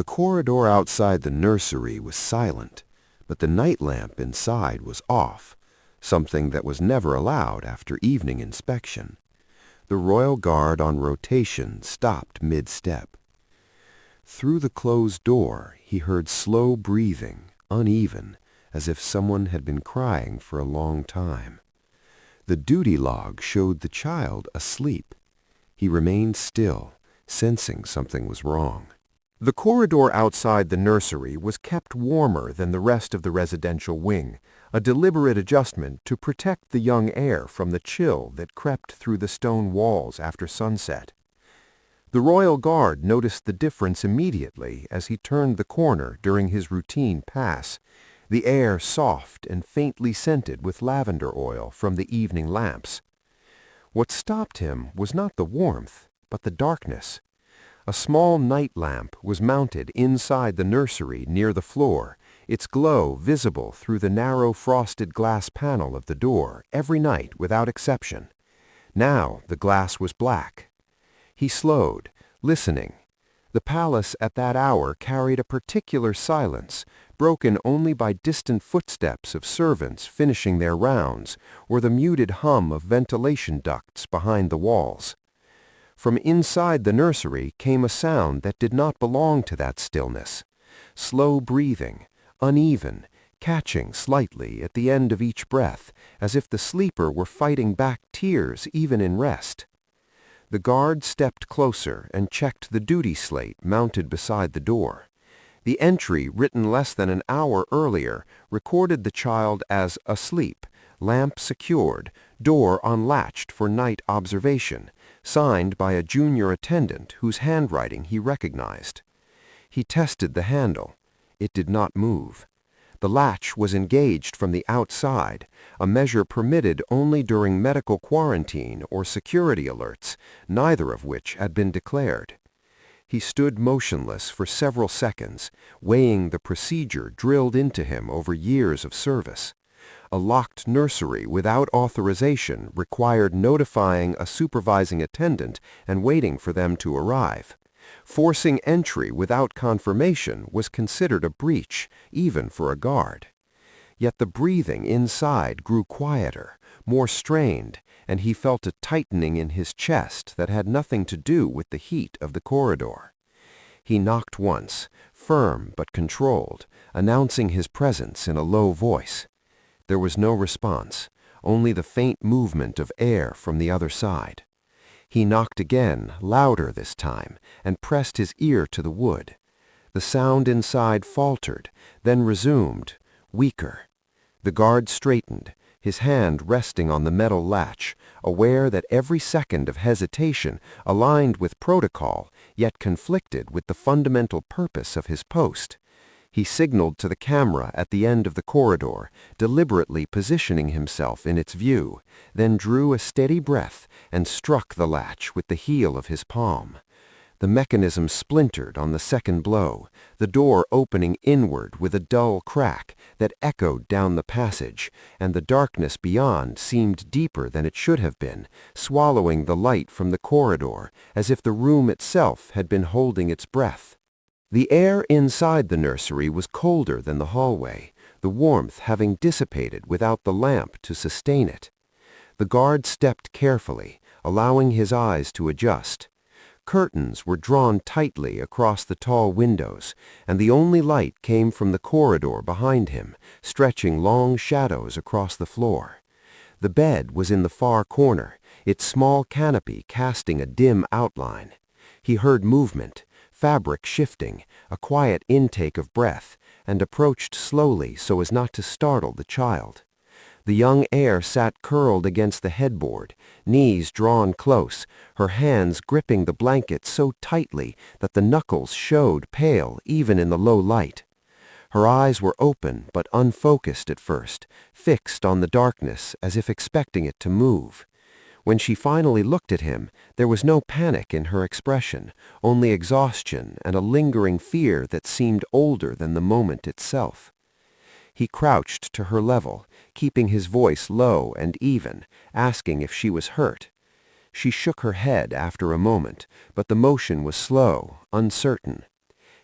The corridor outside the nursery was silent, but the night lamp inside was off, something that was never allowed after evening inspection. The royal guard on rotation stopped mid-step. Through the closed door, he heard slow breathing, uneven, as if someone had been crying for a long time. The duty log showed the child asleep. He remained still, sensing something was wrong. The corridor outside the nursery was kept warmer than the rest of the residential wing, a deliberate adjustment to protect the young heir from the chill that crept through the stone walls after sunset. The royal guard noticed the difference immediately as he turned the corner during his routine pass, the air soft and faintly scented with lavender oil from the evening lamps. What stopped him was not the warmth, but the darkness. A small night lamp was mounted inside the nursery near the floor, its glow visible through the narrow frosted glass panel of the door every night without exception. Now the glass was black. He slowed, listening. The palace at that hour carried a particular silence, broken only by distant footsteps of servants finishing their rounds or the muted hum of ventilation ducts behind the walls. From inside the nursery came a sound that did not belong to that stillness. Slow breathing, uneven, catching slightly at the end of each breath, as if the sleeper were fighting back tears even in rest. The guard stepped closer and checked the duty slate mounted beside the door. The entry, written less than an hour earlier, recorded the child as asleep, lamp secured, door unlatched for night observation, signed by a junior attendant whose handwriting he recognized. He tested the handle. It did not move. The latch was engaged from the outside, a measure permitted only during medical quarantine or security alerts, neither of which had been declared. He stood motionless for several seconds, weighing the procedure drilled into him over years of service. A locked nursery without authorization required notifying a supervising attendant and waiting for them to arrive. Forcing entry without confirmation was considered a breach, even for a guard. Yet the breathing inside grew quieter, more strained, and he felt a tightening in his chest that had nothing to do with the heat of the corridor. He knocked once, firm but controlled, announcing his presence in a low voice. There was no response, only the faint movement of air from the other side. He knocked again, louder this time, and pressed his ear to the wood. The sound inside faltered, then resumed, weaker. The guard straightened, his hand resting on the metal latch, aware that every second of hesitation aligned with protocol, yet conflicted with the fundamental purpose of his post. He signaled to the camera at the end of the corridor, deliberately positioning himself in its view, then drew a steady breath and struck the latch with the heel of his palm. The mechanism splintered on the second blow, the door opening inward with a dull crack that echoed down the passage, and the darkness beyond seemed deeper than it should have been, swallowing the light from the corridor as if the room itself had been holding its breath. The air inside the nursery was colder than the hallway, the warmth having dissipated without the lamp to sustain it. The guard stepped carefully, allowing his eyes to adjust. Curtains were drawn tightly across the tall windows, and the only light came from the corridor behind him, stretching long shadows across the floor. The bed was in the far corner, its small canopy casting a dim outline. He heard movement, fabric shifting, a quiet intake of breath, and approached slowly so as not to startle the child. The young heir sat curled against the headboard, knees drawn close, her hands gripping the blanket so tightly that the knuckles showed pale even in the low light. Her eyes were open but unfocused at first, fixed on the darkness as if expecting it to move. When she finally looked at him, there was no panic in her expression, only exhaustion and a lingering fear that seemed older than the moment itself. He crouched to her level, keeping his voice low and even, asking if she was hurt. She shook her head after a moment, but the motion was slow, uncertain.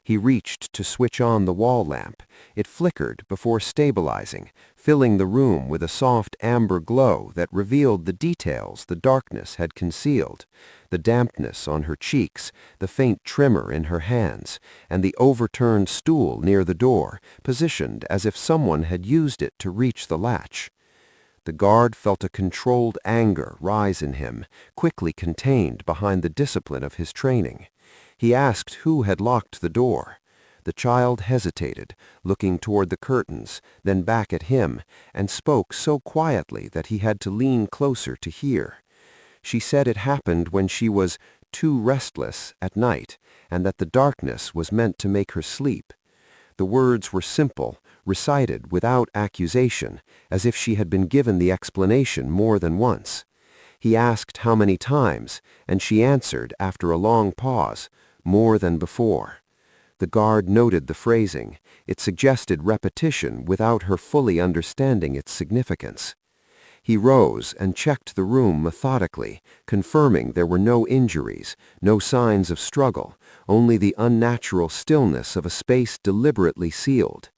He reached to switch on the wall lamp. It flickered before stabilizing, filling the room with a soft amber glow that revealed the details the darkness had concealed: the dampness on her cheeks, the faint tremor in her hands, and the overturned stool near the door, positioned as if someone had used it to reach the latch. The guard felt a controlled anger rise in him, quickly contained behind the discipline of his training. He asked who had locked the door. The child hesitated, looking toward the curtains, then back at him, and spoke so quietly that he had to lean closer to hear. She said it happened when she was too restless at night, and that the darkness was meant to make her sleep. The words were simple, recited without accusation, as if she had been given the explanation more than once. He asked how many times, and she answered, after a long pause, more than before. The guard noted the phrasing. It suggested repetition without her fully understanding its significance. He rose and checked the room methodically, confirming there were no injuries, no signs of struggle, only the unnatural stillness of a space deliberately sealed.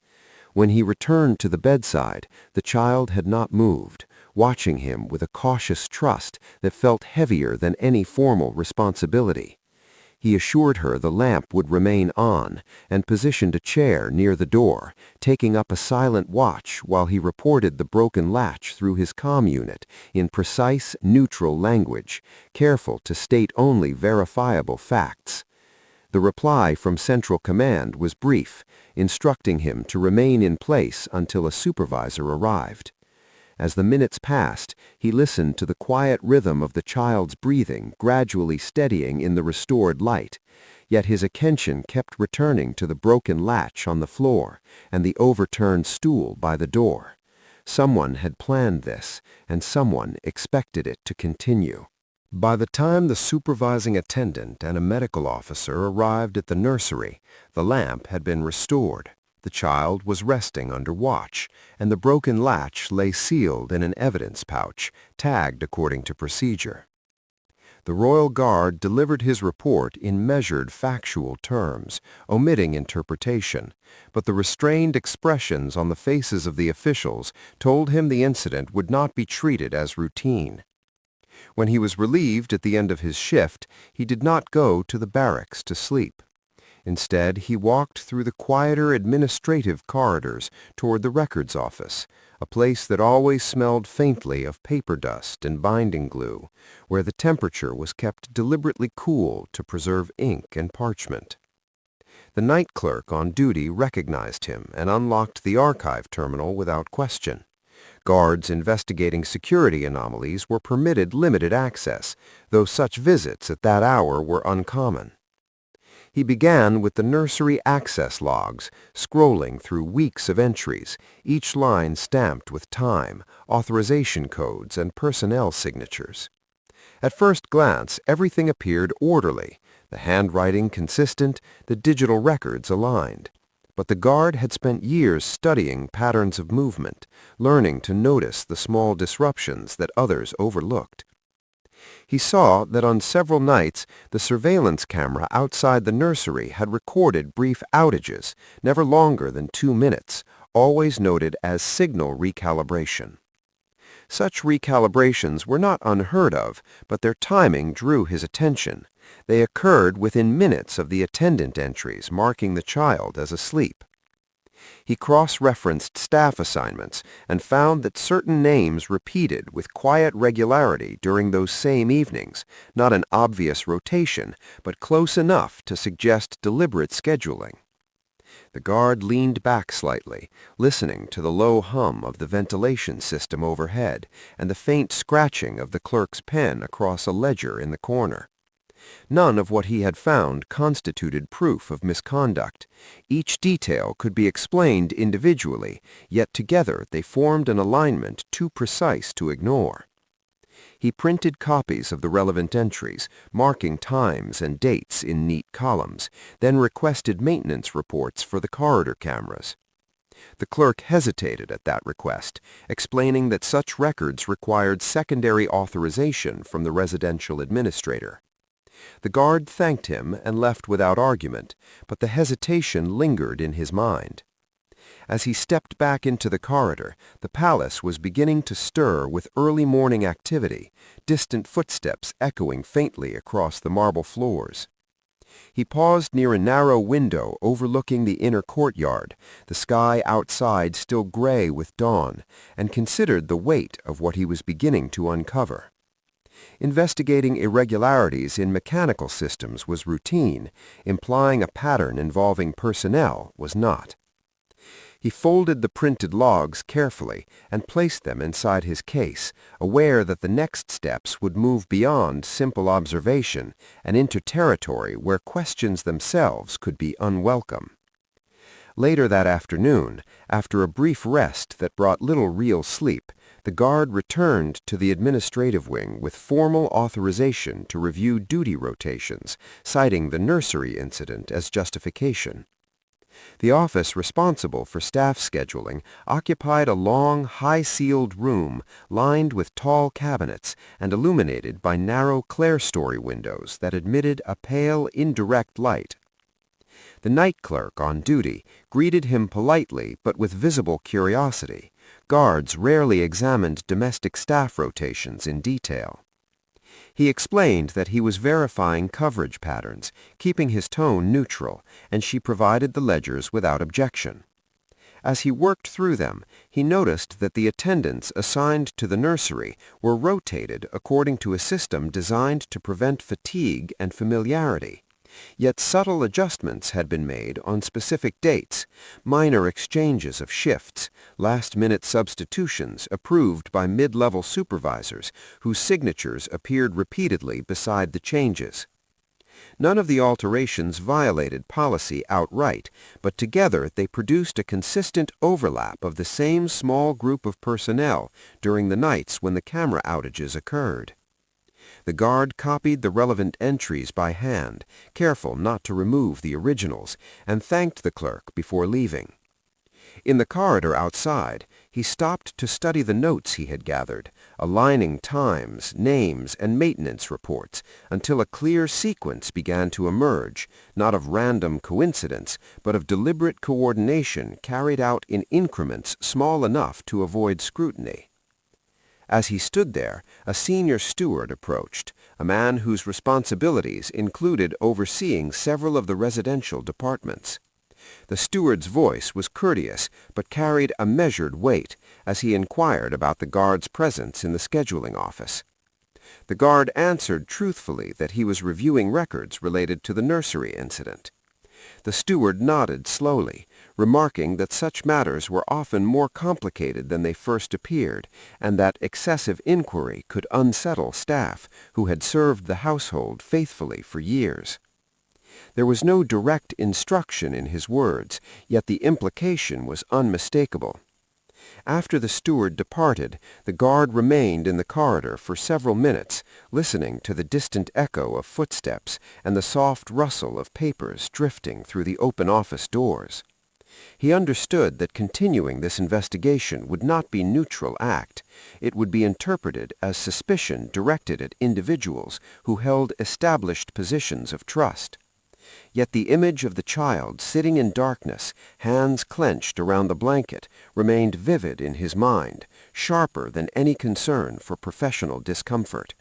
When he returned to the bedside, the child had not moved, watching him with a cautious trust that felt heavier than any formal responsibility. He assured her the lamp would remain on and positioned a chair near the door, taking up a silent watch while he reported the broken latch through his comm unit in precise, neutral language, careful to state only verifiable facts. The reply from Central Command was brief, instructing him to remain in place until a supervisor arrived. As the minutes passed, he listened to the quiet rhythm of the child's breathing gradually steadying in the restored light, yet his attention kept returning to the broken latch on the floor and the overturned stool by the door. Someone had planned this, and someone expected it to continue. By the time the supervising attendant and a medical officer arrived at the nursery, the lamp had been restored. The child was resting under watch, and the broken latch lay sealed in an evidence pouch, tagged according to procedure. The Royal Guard delivered his report in measured factual terms, omitting interpretation, but the restrained expressions on the faces of the officials told him the incident would not be treated as routine. When he was relieved at the end of his shift, he did not go to the barracks to sleep. Instead, he walked through the quieter administrative corridors toward the records office, a place that always smelled faintly of paper dust and binding glue, where the temperature was kept deliberately cool to preserve ink and parchment. The night clerk on duty recognized him and unlocked the archive terminal without question. Guards investigating security anomalies were permitted limited access, though such visits at that hour were uncommon. He began with the nursery access logs, scrolling through weeks of entries, each line stamped with time, authorization codes, and personnel signatures. At first glance, everything appeared orderly, the handwriting consistent, the digital records aligned. But the guard had spent years studying patterns of movement, learning to notice the small disruptions that others overlooked. He saw that on several nights the surveillance camera outside the nursery had recorded brief outages, never longer than 2 minutes, always noted as signal recalibration. Such recalibrations were not unheard of, but their timing drew his attention. They occurred within minutes of the attendant entries marking the child as asleep. He cross-referenced staff assignments and found that certain names repeated with quiet regularity during those same evenings, not an obvious rotation, but close enough to suggest deliberate scheduling. The guard leaned back slightly, listening to the low hum of the ventilation system overhead and the faint scratching of the clerk's pen across a ledger in the corner. None of what he had found constituted proof of misconduct. Each detail could be explained individually, yet together they formed an alignment too precise to ignore. He printed copies of the relevant entries, marking times and dates in neat columns, then requested maintenance reports for the corridor cameras. The clerk hesitated at that request, explaining that such records required secondary authorization from the residential administrator. The guard thanked him and left without argument, but the hesitation lingered in his mind. As he stepped back into the corridor, the palace was beginning to stir with early morning activity, distant footsteps echoing faintly across the marble floors. He paused near a narrow window overlooking the inner courtyard, the sky outside still gray with dawn, and considered the weight of what he was beginning to uncover. Investigating irregularities in mechanical systems was routine, implying a pattern involving personnel was not. He folded the printed logs carefully and placed them inside his case, aware that the next steps would move beyond simple observation and into territory where questions themselves could be unwelcome. Later that afternoon, after a brief rest that brought little real sleep, the guard returned to the administrative wing with formal authorization to review duty rotations, citing the nursery incident as justification. The office responsible for staff scheduling occupied a long, high-ceiled room lined with tall cabinets and illuminated by narrow clerestory windows that admitted a pale, indirect light. The night clerk on duty greeted him politely but with visible curiosity. Guards rarely examined domestic staff rotations in detail. He explained that he was verifying coverage patterns, keeping his tone neutral, and she provided the ledgers without objection. As he worked through them, he noticed that the attendants assigned to the nursery were rotated according to a system designed to prevent fatigue and familiarity. Yet subtle adjustments had been made on specific dates, minor exchanges of shifts, last-minute substitutions approved by mid-level supervisors whose signatures appeared repeatedly beside the changes. None of the alterations violated policy outright, but together they produced a consistent overlap of the same small group of personnel during the nights when the camera outages occurred. The guard copied the relevant entries by hand, careful not to remove the originals, and thanked the clerk before leaving. In the corridor outside, he stopped to study the notes he had gathered, aligning times, names, and maintenance reports until a clear sequence began to emerge, not of random coincidence, but of deliberate coordination carried out in increments small enough to avoid scrutiny. As he stood there, a senior steward approached, a man whose responsibilities included overseeing several of the residential departments. The steward's voice was courteous, but carried a measured weight as he inquired about the guard's presence in the scheduling office. The guard answered truthfully that he was reviewing records related to the nursery incident. The steward nodded slowly, remarking that such matters were often more complicated than they first appeared, and that excessive inquiry could unsettle staff who had served the household faithfully for years. There was no direct instruction in his words, yet the implication was unmistakable. After the steward departed, the guard remained in the corridor for several minutes, listening to the distant echo of footsteps and the soft rustle of papers drifting through the open office doors. He understood that continuing this investigation would not be neutral act. It would be interpreted as suspicion directed at individuals who held established positions of trust. Yet the image of the child sitting in darkness, hands clenched around the blanket, remained vivid in his mind, sharper than any concern for professional discomfort.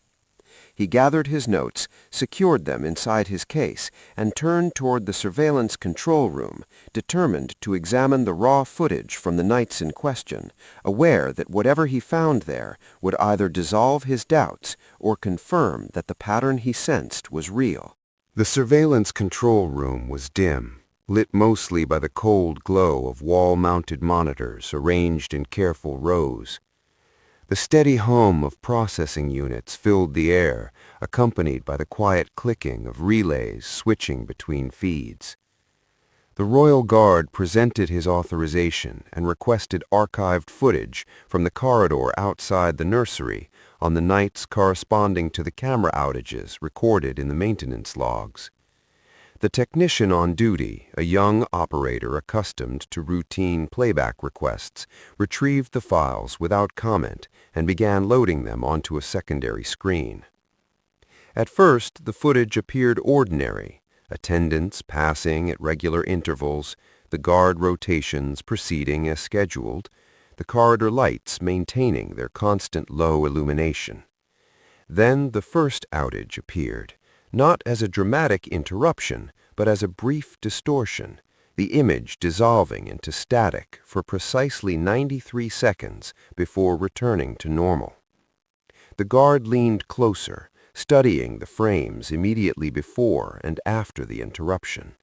He gathered his notes, secured them inside his case, and turned toward the surveillance control room, determined to examine the raw footage from the nights in question, aware that whatever he found there would either dissolve his doubts or confirm that the pattern he sensed was real. The surveillance control room was dim, lit mostly by the cold glow of wall-mounted monitors arranged in careful rows. The steady hum of processing units filled the air, accompanied by the quiet clicking of relays switching between feeds. The Royal Guard presented his authorization and requested archived footage from the corridor outside the nursery on the nights corresponding to the camera outages recorded in the maintenance logs. The technician on duty, a young operator accustomed to routine playback requests, retrieved the files without comment and began loading them onto a secondary screen. At first, the footage appeared ordinary, attendants passing at regular intervals, the guard rotations proceeding as scheduled, the corridor lights maintaining their constant low illumination. Then the first outage appeared, not as a dramatic interruption, but as a brief distortion, the image dissolving into static for precisely 93 seconds before returning to normal. The guard leaned closer, studying the frames immediately before and after the interruption.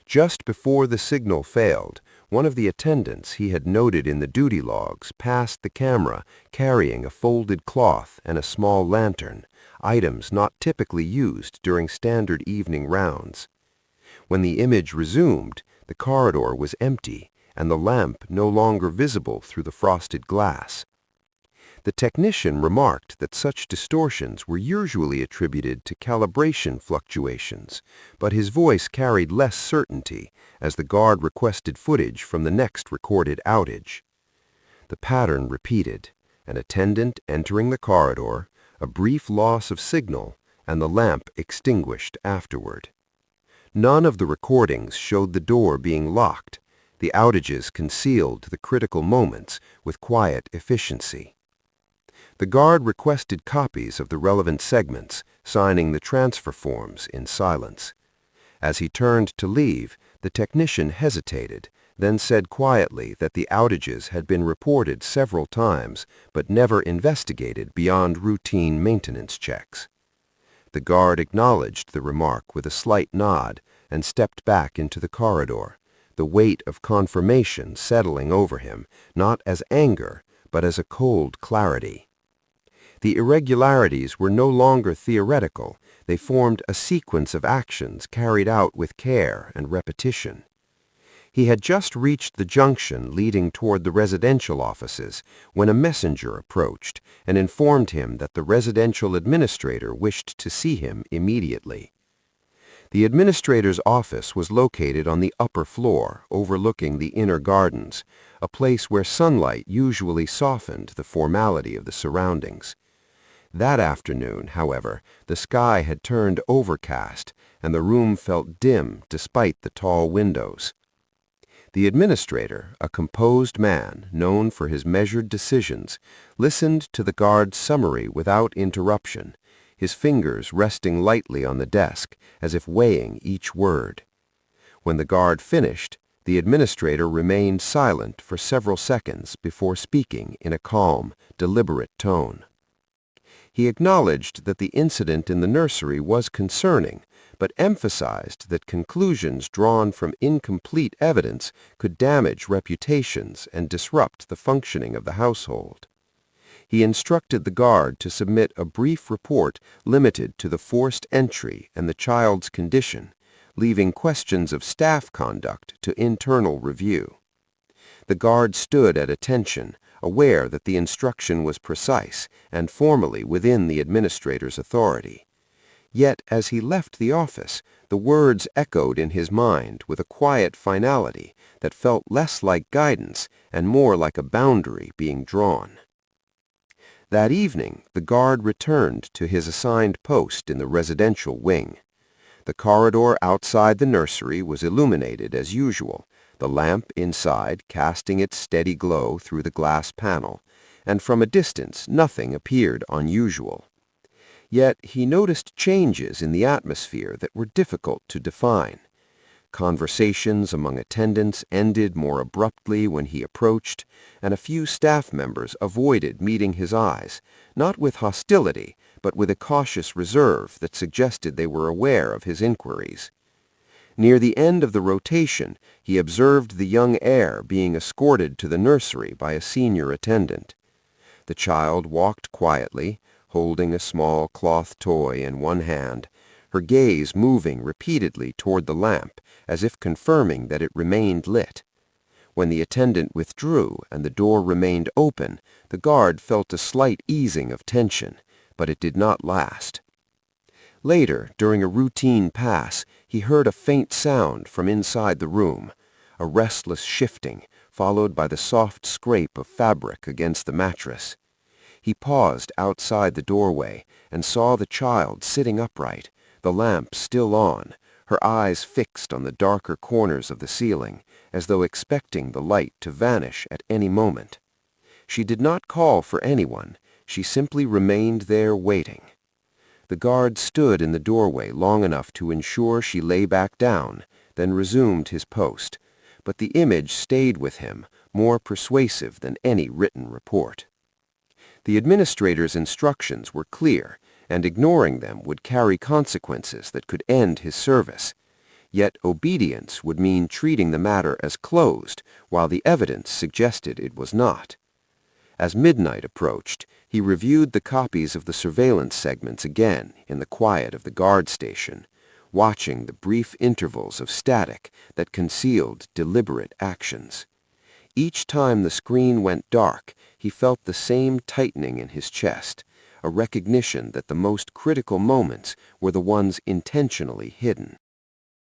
Just before the signal failed, one of the attendants he had noted in the duty logs passed the camera carrying a folded cloth and a small lantern, items not typically used during standard evening rounds. When the image resumed, the corridor was empty and the lamp no longer visible through the frosted glass. The technician remarked that such distortions were usually attributed to calibration fluctuations, but his voice carried less certainty as the guard requested footage from the next recorded outage. The pattern repeated, an attendant entering the corridor, a brief loss of signal, and the lamp extinguished afterward. None of the recordings showed the door being locked. The outages concealed the critical moments with quiet efficiency. The guard requested copies of the relevant segments, signing the transfer forms in silence. As he turned to leave, the technician hesitated, then said quietly that the outages had been reported several times but never investigated beyond routine maintenance checks. The guard acknowledged the remark with a slight nod and stepped back into the corridor, the weight of confirmation settling over him, not as anger, but as a cold clarity. The irregularities were no longer theoretical. They formed a sequence of actions carried out with care and repetition. He had just reached the junction leading toward the residential offices when a messenger approached and informed him that the residential administrator wished to see him immediately. The administrator's office was located on the upper floor, overlooking the inner gardens, a place where sunlight usually softened the formality of the surroundings. That afternoon, however, the sky had turned overcast and the room felt dim despite the tall windows. The administrator, a composed man known for his measured decisions, listened to the guard's summary without interruption, his fingers resting lightly on the desk as if weighing each word. When the guard finished, the administrator remained silent for several seconds before speaking in a calm, deliberate tone. He acknowledged that the incident in the nursery was concerning, but emphasized that conclusions drawn from incomplete evidence could damage reputations and disrupt the functioning of the household. He instructed the guard to submit a brief report limited to the forced entry and the child's condition, leaving questions of staff conduct to internal review. The guard stood at attention, aware that the instruction was precise and formally within the administrator's authority. Yet, as he left the office, the words echoed in his mind with a quiet finality that felt less like guidance and more like a boundary being drawn. That evening, the guard returned to his assigned post in the residential wing. The corridor outside the nursery was illuminated as usual, the lamp inside casting its steady glow through the glass panel, and from a distance nothing appeared unusual. Yet he noticed changes in the atmosphere that were difficult to define. Conversations among attendants ended more abruptly when he approached, and a few staff members avoided meeting his eyes, not with hostility, but with a cautious reserve that suggested they were aware of his inquiries. Near the end of the rotation, he observed the young heir being escorted to the nursery by a senior attendant. The child walked quietly, holding a small cloth toy in one hand, her gaze moving repeatedly toward the lamp, as if confirming that it remained lit. When the attendant withdrew and the door remained open, the guard felt a slight easing of tension, but it did not last. Later, during a routine pass, he heard a faint sound from inside the room, a restless shifting, followed by the soft scrape of fabric against the mattress. He paused outside the doorway and saw the child sitting upright, the lamp still on, her eyes fixed on the darker corners of the ceiling, as though expecting the light to vanish at any moment. She did not call for anyone. She simply remained there waiting. The guard stood in the doorway long enough to ensure she lay back down, then resumed his post, but the image stayed with him, more persuasive than any written report. The administrator's instructions were clear, and ignoring them would carry consequences that could end his service. Yet obedience would mean treating the matter as closed, while the evidence suggested it was not. As midnight approached, he reviewed the copies of the surveillance segments again in the quiet of the guard station, watching the brief intervals of static that concealed deliberate actions. Each time the screen went dark, he felt the same tightening in his chest, a recognition that the most critical moments were the ones intentionally hidden.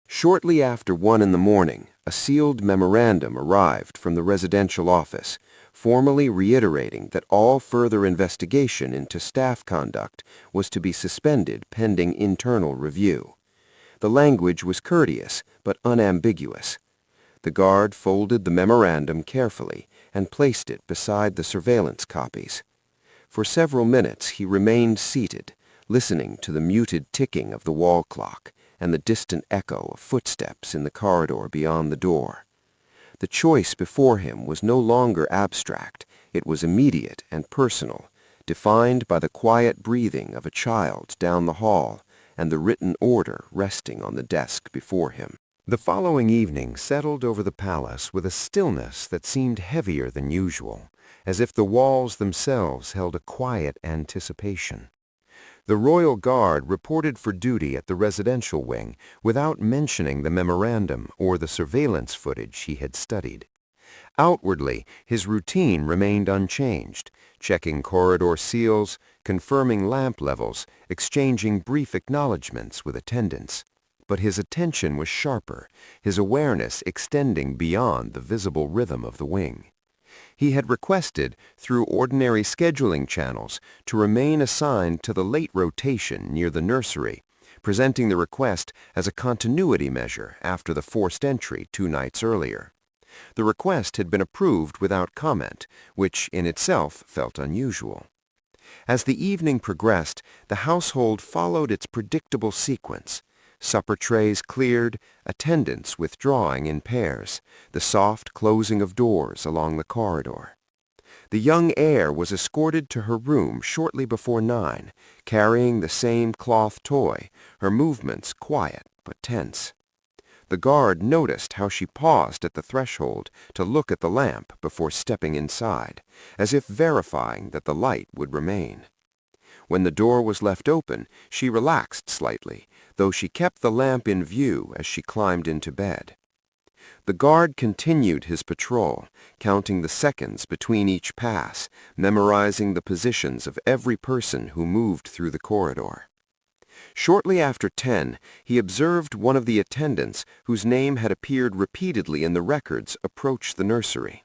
Shortly after 1 in the morning, a sealed memorandum arrived from the residential office, formally reiterating that all further investigation into staff conduct was to be suspended pending internal review. The language was courteous but unambiguous. The guard folded the memorandum carefully and placed it beside the surveillance copies. For several minutes he remained seated, listening to the muted ticking of the wall clock and the distant echo of footsteps in the corridor beyond the door. The choice before him was no longer abstract. It was immediate and personal, defined by the quiet breathing of a child down the hall and the written order resting on the desk before him. The following evening settled over the palace with a stillness that seemed heavier than usual, as if the walls themselves held a quiet anticipation. The royal guard reported for duty at the residential wing without mentioning the memorandum or the surveillance footage he had studied. Outwardly, his routine remained unchanged, checking corridor seals, confirming lamp levels, exchanging brief acknowledgments with attendants. But his attention was sharper, his awareness extending beyond the visible rhythm of the wing. He had requested, through ordinary scheduling channels, to remain assigned to the late rotation near the nursery, presenting the request as a continuity measure after the forced entry 2 nights earlier. The request had been approved without comment, which in itself felt unusual. As the evening progressed, the household followed its predictable sequence. Supper trays cleared, attendants withdrawing in pairs, the soft closing of doors along the corridor. The young heir was escorted to her room shortly before 9, carrying the same cloth toy, her movements quiet but tense. The guard noticed how she paused at the threshold to look at the lamp before stepping inside, as if verifying that the light would remain. When the door was left open, she relaxed slightly, though she kept the lamp in view as she climbed into bed. The guard continued his patrol, counting the seconds between each pass, memorizing the positions of every person who moved through the corridor. Shortly after 10, he observed one of the attendants whose name had appeared repeatedly in the records approach the nursery.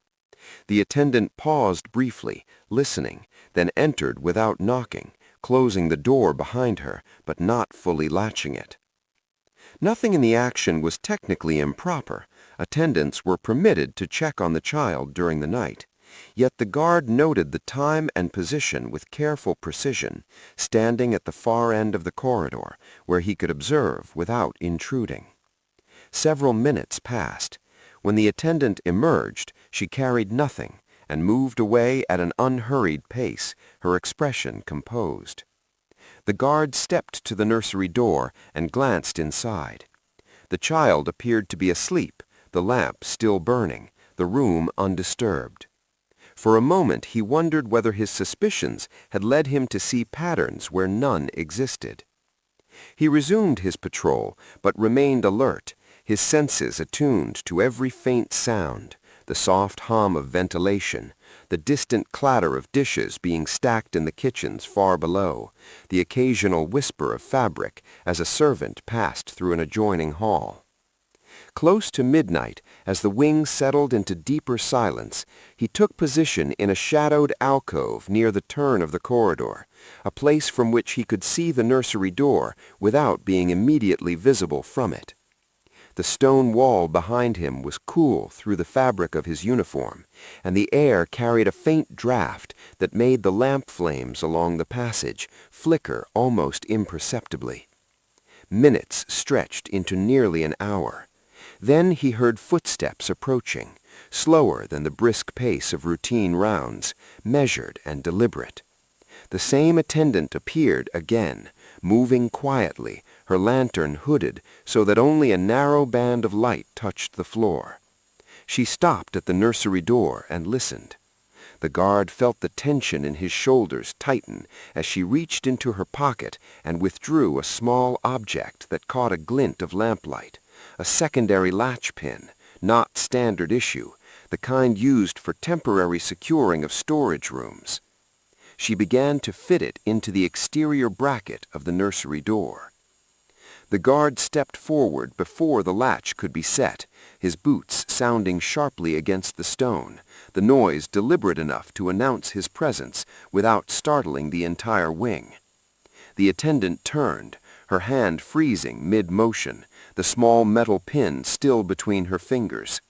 The attendant paused briefly, listening, then entered without knocking, closing the door behind her, but not fully latching it. Nothing in the action was technically improper. Attendants were permitted to check on the child during the night. Yet the guard noted the time and position with careful precision, standing at the far end of the corridor, where he could observe without intruding. Several minutes passed. When the attendant emerged, she carried nothing, and moved away at an unhurried pace, her expression composed. The guard stepped to the nursery door and glanced inside. The child appeared to be asleep, the lamp still burning, the room undisturbed. For a moment he wondered whether his suspicions had led him to see patterns where none existed. He resumed his patrol, but remained alert, his senses attuned to every faint sound, the soft hum of ventilation, the distant clatter of dishes being stacked in the kitchens far below, the occasional whisper of fabric as a servant passed through an adjoining hall. Close to midnight, as the wing settled into deeper silence, he took position in a shadowed alcove near the turn of the corridor, a place from which he could see the nursery door without being immediately visible from it. The stone wall behind him was cool through the fabric of his uniform, and the air carried a faint draft that made the lamp flames along the passage flicker almost imperceptibly. Minutes stretched into nearly an hour. Then he heard footsteps approaching, slower than the brisk pace of routine rounds, measured and deliberate. The same attendant appeared again, moving quietly, her lantern hooded so that only a narrow band of light touched the floor. She stopped at the nursery door and listened. The guard felt the tension in his shoulders tighten as she reached into her pocket and withdrew a small object that caught a glint of lamplight, a secondary latch pin, not standard issue, the kind used for temporary securing of storage rooms. She began to fit it into the exterior bracket of the nursery door. The guard stepped forward before the latch could be set, his boots sounding sharply against the stone, the noise deliberate enough to announce his presence without startling the entire wing. The attendant turned, her hand freezing mid-motion, the small metal pin still between her fingers.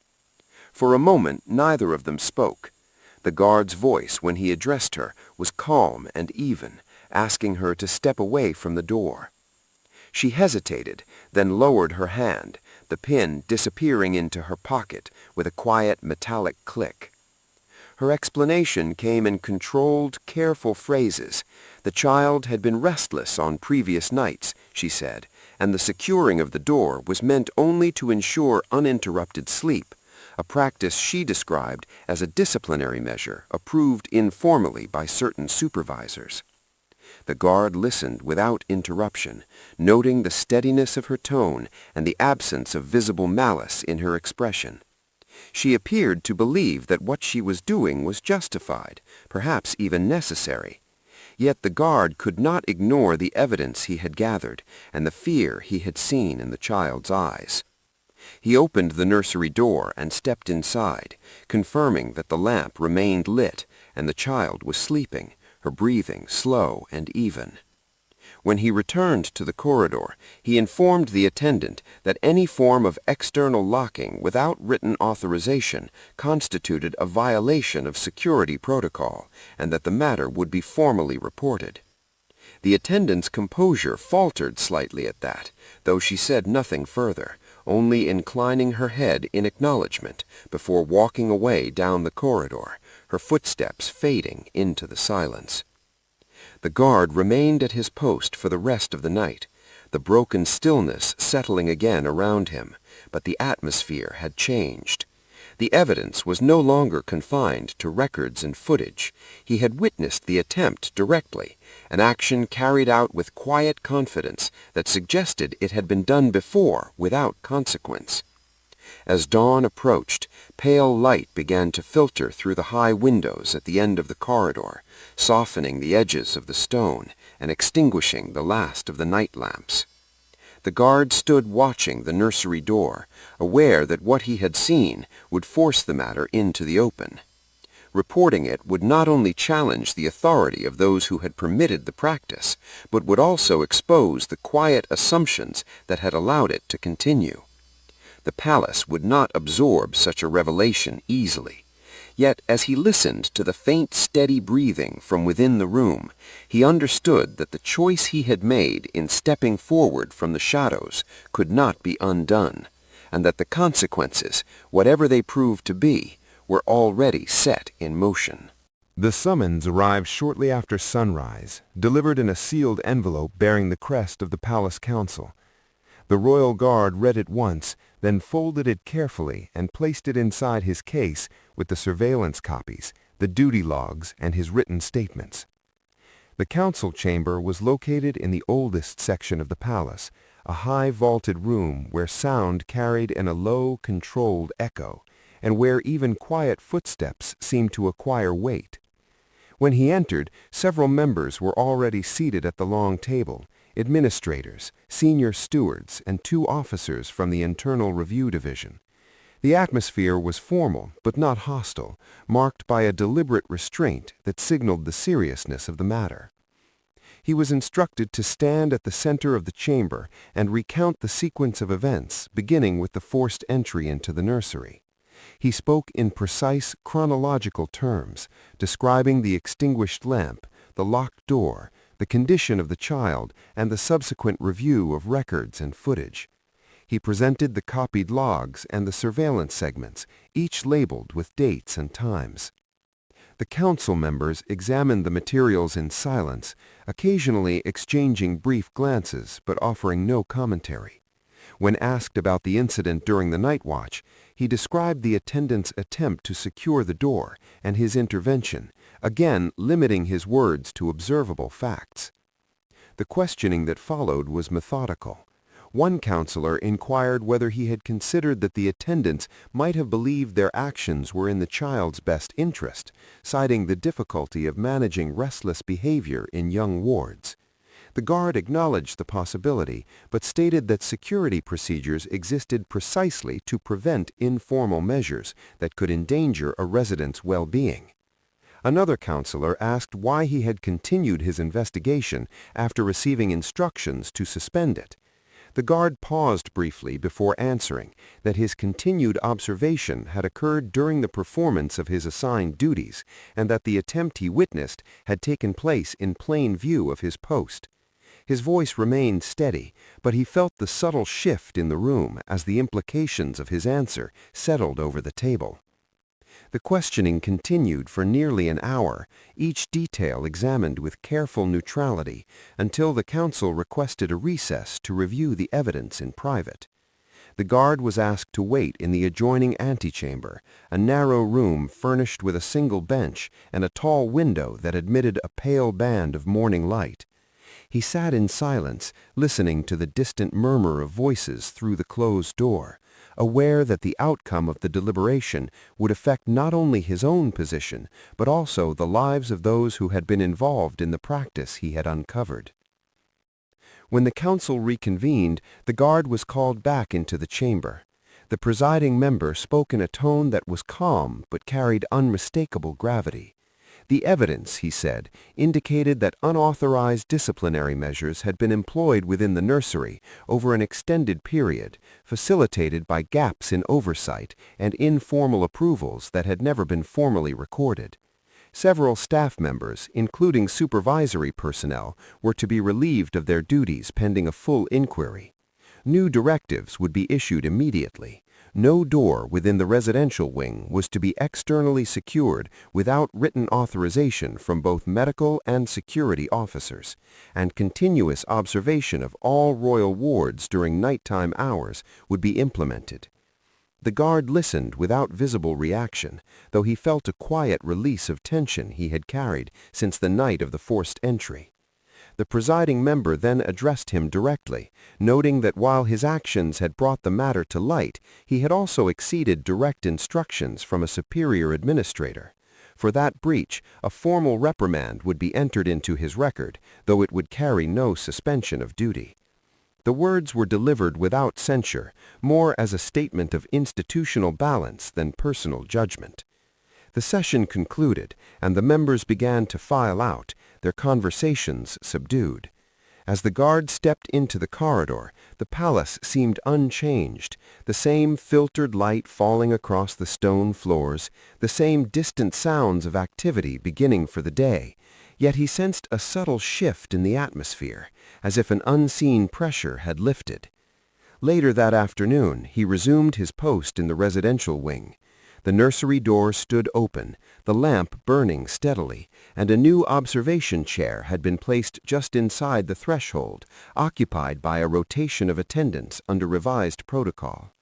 For a moment neither of them spoke. The guard's voice when he addressed her was calm and even, asking her to step away from the door. She hesitated, then lowered her hand, the pin disappearing into her pocket with a quiet metallic click. Her explanation came in controlled, careful phrases. The child had been restless on previous nights, she said, and the securing of the door was meant only to ensure uninterrupted sleep, a practice she described as a disciplinary measure approved informally by certain supervisors. The guard listened without interruption, noting the steadiness of her tone and the absence of visible malice in her expression. She appeared to believe that what she was doing was justified, perhaps even necessary. Yet the guard could not ignore the evidence he had gathered and the fear he had seen in the child's eyes. He opened the nursery door and stepped inside, confirming that the lamp remained lit and the child was sleeping, her breathing slow and even. When he returned to the corridor, he informed the attendant that any form of external locking without written authorization constituted a violation of security protocol and that the matter would be formally reported. The attendant's composure faltered slightly at that, though she said nothing further, only inclining her head in acknowledgment before walking away down the corridor, her footsteps fading into the silence. The guard remained at his post for the rest of the night, the broken stillness settling again around him, but the atmosphere had changed. The evidence was no longer confined to records and footage. He had witnessed the attempt directly, an action carried out with quiet confidence that suggested it had been done before without consequence. As dawn approached, pale light began to filter through the high windows at the end of the corridor, softening the edges of the stone and extinguishing the last of the night lamps. The guard stood watching the nursery door, aware that what he had seen would force the matter into the open. Reporting it would not only challenge the authority of those who had permitted the practice, but would also expose the quiet assumptions that had allowed it to continue. The palace would not absorb such a revelation easily. Yet as he listened to the faint, steady breathing from within the room, he understood that the choice he had made in stepping forward from the shadows could not be undone, and that the consequences, whatever they proved to be, were already set in motion. The summons arrived shortly after sunrise, delivered in a sealed envelope bearing the crest of the palace council. The royal guard read it once, then folded it carefully and placed it inside his case with the surveillance copies, the duty logs, and his written statements. The council chamber was located in the oldest section of the palace, a high vaulted room where sound carried in a low, controlled echo, and where even quiet footsteps seemed to acquire weight. When he entered, several members were already seated at the long table, administrators, senior stewards, and 2 officers from the Internal Review Division. The atmosphere was formal but not hostile, marked by a deliberate restraint that signaled the seriousness of the matter. He was instructed to stand at the center of the chamber and recount the sequence of events, beginning with the forced entry into the nursery. He spoke in precise chronological terms, describing the extinguished lamp, the locked door, the condition of the child, and the subsequent review of records and footage. He presented the copied logs and the surveillance segments, each labeled with dates and times. The council members examined the materials in silence, occasionally exchanging brief glances but offering no commentary. When asked about the incident during the night watch, he described the attendant's attempt to secure the door and his intervention, again limiting his words to observable facts. The questioning that followed was methodical. One counselor inquired whether he had considered that the attendants might have believed their actions were in the child's best interest, citing the difficulty of managing restless behavior in young wards. The guard acknowledged the possibility, but stated that security procedures existed precisely to prevent informal measures that could endanger a resident's well-being. Another counselor asked why he had continued his investigation after receiving instructions to suspend it. The guard paused briefly before answering that his continued observation had occurred during the performance of his assigned duties and that the attempt he witnessed had taken place in plain view of his post. His voice remained steady, but he felt the subtle shift in the room as the implications of his answer settled over the table. The questioning continued for nearly an hour, each detail examined with careful neutrality, until the council requested a recess to review the evidence in private. The guard was asked to wait in the adjoining antechamber, a narrow room furnished with a single bench and a tall window that admitted a pale band of morning light. He sat in silence, listening to the distant murmur of voices through the closed door, aware that the outcome of the deliberation would affect not only his own position, but also the lives of those who had been involved in the practice he had uncovered. When the council reconvened, the guard was called back into the chamber. The presiding member spoke in a tone that was calm but carried unmistakable gravity. The evidence, he said, indicated that unauthorized disciplinary measures had been employed within the nursery over an extended period, facilitated by gaps in oversight and informal approvals that had never been formally recorded. Several staff members, including supervisory personnel, were to be relieved of their duties pending a full inquiry. New directives would be issued immediately. No door within the residential wing was to be externally secured without written authorization from both medical and security officers, and continuous observation of all royal wards during nighttime hours would be implemented. The guard listened without visible reaction, though he felt a quiet release of tension he had carried since the night of the forced entry. The presiding member then addressed him directly, noting that while his actions had brought the matter to light, he had also exceeded direct instructions from a superior administrator. For that breach, a formal reprimand would be entered into his record, though it would carry no suspension of duty. The words were delivered without censure, more as a statement of institutional balance than personal judgment. The session concluded, and the members began to file out, their conversations subdued. As the guard stepped into the corridor, the palace seemed unchanged, the same filtered light falling across the stone floors, the same distant sounds of activity beginning for the day, yet he sensed a subtle shift in the atmosphere, as if an unseen pressure had lifted. Later that afternoon, he resumed his post in the residential wing. The nursery door stood open, the lamp burning steadily, and a new observation chair had been placed just inside the threshold, occupied by a rotation of attendants under revised protocol.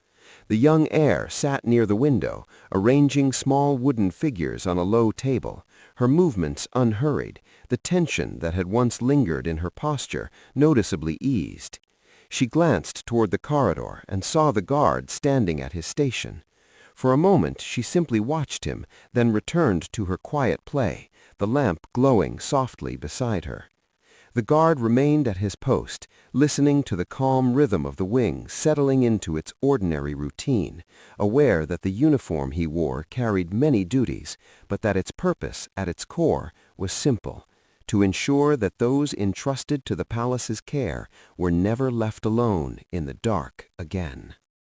The young heir sat near the window, arranging small wooden figures on a low table, her movements unhurried, the tension that had once lingered in her posture noticeably eased. She glanced toward the corridor and saw the guard standing at his station. For a moment she simply watched him, then returned to her quiet play, the lamp glowing softly beside her. The guard remained at his post, listening to the calm rhythm of the wing settling into its ordinary routine, aware that the uniform he wore carried many duties, but that its purpose, at its core, was simple: to ensure that those entrusted to the palace's care were never left alone in the dark again.